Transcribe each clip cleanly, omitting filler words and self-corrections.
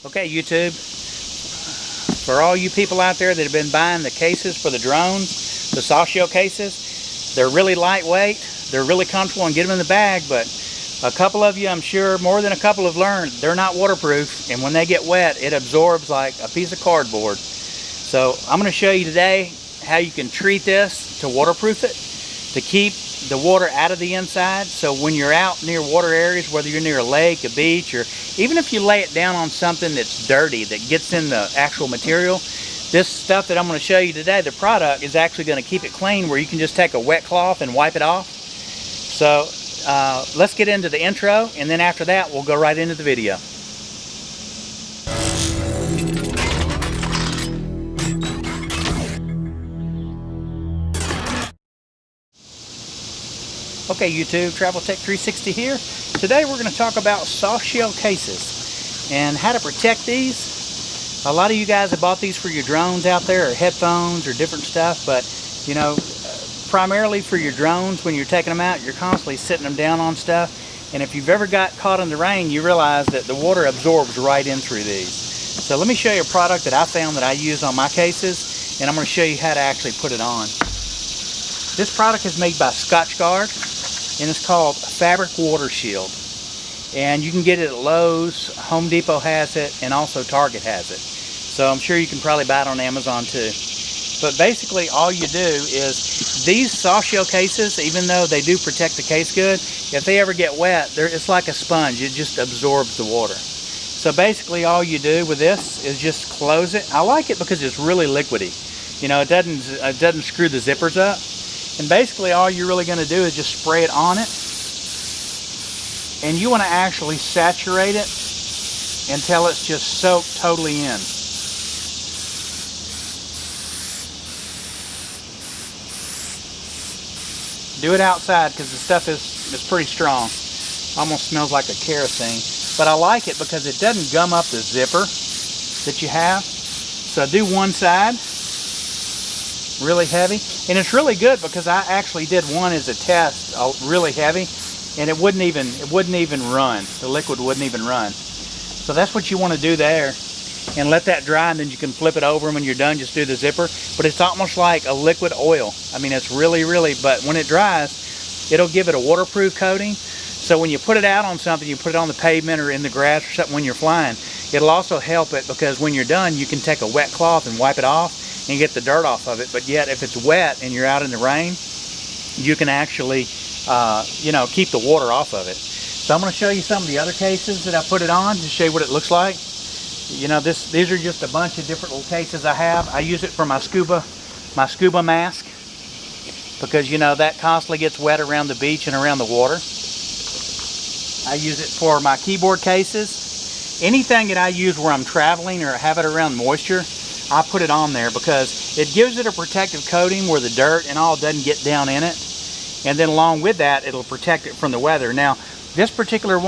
Okay, YouTube, for all you people out there that have been buying the cases for the drones, the soft shell cases, they're really lightweight, they're really comfortable, and get them in the bag, but a couple of you, I'm sure more than a couple, have learned they're not waterproof, and when they get wet, it absorbs like a piece of cardboard. So I'm going to show you today how you can treat this to waterproof it, to keep the water out of the inside, so when you're out near water areas, whether you're near a lake, a beach, or even if you lay it down on something that's dirty that gets in the actual material, this stuff that I'm going to show you today, the product, is actually going to keep it clean, where you can just take a wet cloth and wipe it off. So let's get into the intro, and then after that we'll go right into the video. Okay, YouTube, Travel Tech 360 here. Today we're going to talk about soft shell cases and how to protect these. A lot of you guys have bought these for your drones out there, or headphones, or different stuff, but you know, primarily for your drones, when you're taking them out, you're constantly sitting them down on stuff, and if you've ever got caught in the rain, you realize that the water absorbs right in through these. So let me show you a product that I found that I use on my cases, and I'm going to show you how to actually put it on. This product is made by Scotchgard, and it's called Fabric Water Shield, and you can get it at Lowe's, Home Depot has it, and also Target has it. So I'm sure you can probably buy it on Amazon too. But basically all you do is, these soft shell cases, even though they do protect the case good, if they ever get wet, it's like a sponge. It just absorbs the water. So basically all you do with this is just close it. I like it because it's really liquidy. You know, it doesn't screw the zippers up. And basically all you're really going to do is just spray it on it. And you want to actually saturate it until it's just soaked totally in. Do it outside because the stuff is pretty strong. Almost smells like a kerosene. But I like it because it doesn't gum up the zipper that you have. So do one side really heavy, and it's really good because I actually did one as a test, really heavy, and it wouldn't even run. The liquid wouldn't even run. So that's what you want to do there, and let that dry, and then you can flip it over, and when you're done, just do the zipper. But it's almost like a liquid oil. I mean, it's really, but when it dries, it'll give it a waterproof coating. So when you put it out on something, you put it on the pavement or in the grass or something when you're flying, it'll also help it, because when you're done, you can take a wet cloth and wipe it off and get the dirt off of it. But yet if it's wet and you're out in the rain, you can actually you know, keep the water off of it. So I'm going to show you some of the other cases that I put it on to show you what it looks like. You know, these are just a bunch of different little cases I have. I use it for my scuba mask, because you know that constantly gets wet around the beach and around the water. I use it for my keyboard cases. Anything that I use where I'm traveling or have it around moisture, I put it on there because it gives it a protective coating where the dirt and all doesn't get down in it. And then along with that, it'll protect it from the weather. Now, this particular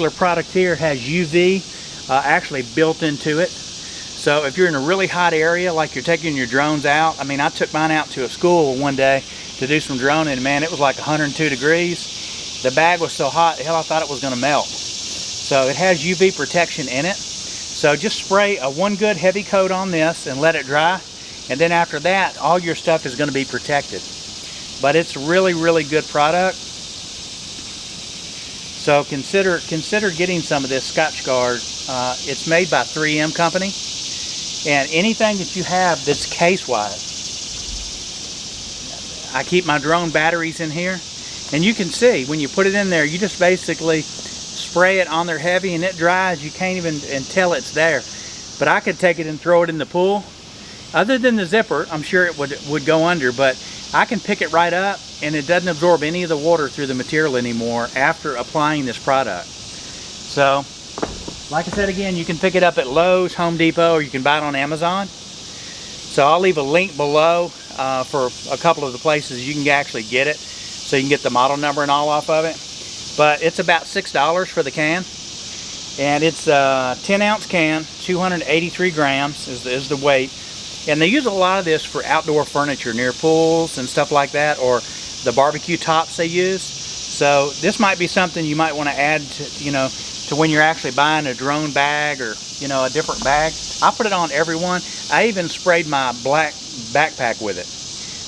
product here has UV actually built into it. So if you're in a really hot area, like you're taking your drones out, I mean, I took mine out to a school one day to do some droning, and man, it was like 102 degrees. The bag was so hot, hell, I thought it was going to melt. So it has UV protection in it. So just spray one good heavy coat on this and let it dry, and then after that all your stuff is going to be protected. But it's really good product. So consider getting some of this Scotchgard. It's made by 3M company, and anything that you have that's case wise. I keep my drone batteries in here, and you can see when you put it in there, you just basically spray it on there heavy, and it dries. You can't even tell it's there. But I could take it and throw it in the pool. Other than the zipper, I'm sure it would go under, but I can pick it right up, and it doesn't absorb any of the water through the material anymore after applying this product. So like I said, again, you can pick it up at Lowe's, Home Depot, or you can buy it on Amazon. So I'll leave a link below for a couple of the places you can actually get it, so you can get the model number and all off of it. But it's about $6 for the can, and it's a 10-ounce can, 283 grams is the weight. And they use a lot of this for outdoor furniture near pools and stuff like that, or the barbecue tops they use. So this might be something you might want to add to, you know, to when you're actually buying a drone bag or, you know, a different bag. I put it on every one. I even sprayed my black backpack with it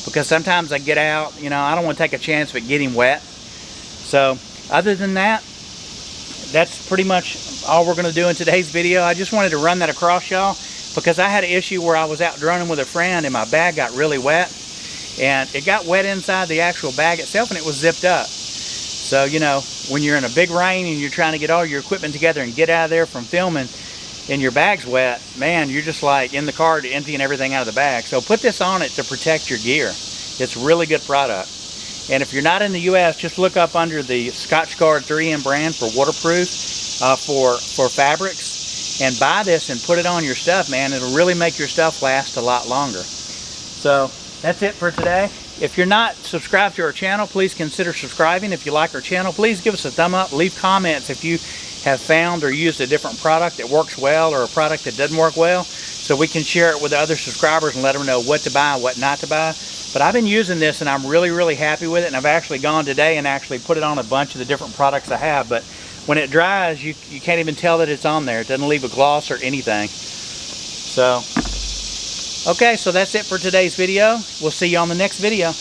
because sometimes I get out, you know, I don't want to take a chance of it getting wet. So other than that, that's pretty much all we're going to do in today's video. I just wanted to run that across y'all because I had an issue where I was out droning with a friend and my bag got really wet, and it got wet inside the actual bag itself and it was zipped up. So, you know, when you're in a big rain and you're trying to get all your equipment together and get out of there from filming and your bag's wet, man, you're just like in the car emptying everything out of the bag. So put this on it to protect your gear. It's a really good product. And if you're not in the US, just look up under the Scotchgard 3M brand for waterproof for fabrics, and buy this and put it on your stuff, man. It'll really make your stuff last a lot longer. So that's it for today. If you're not subscribed to our channel, please consider subscribing. If you like our channel, please give us a thumb up. Leave comments if you have found or used a different product that works well or a product that doesn't work well, so we can share it with other subscribers and let them know what to buy and what not to buy. But I've been using this and I'm really, really happy with it, and I've actually gone today and actually put it on a bunch of the different products I have. But when it dries, you can't even tell that it's on there. It doesn't leave a gloss or anything. So, okay, so that's it for today's video. We'll see you on the next video.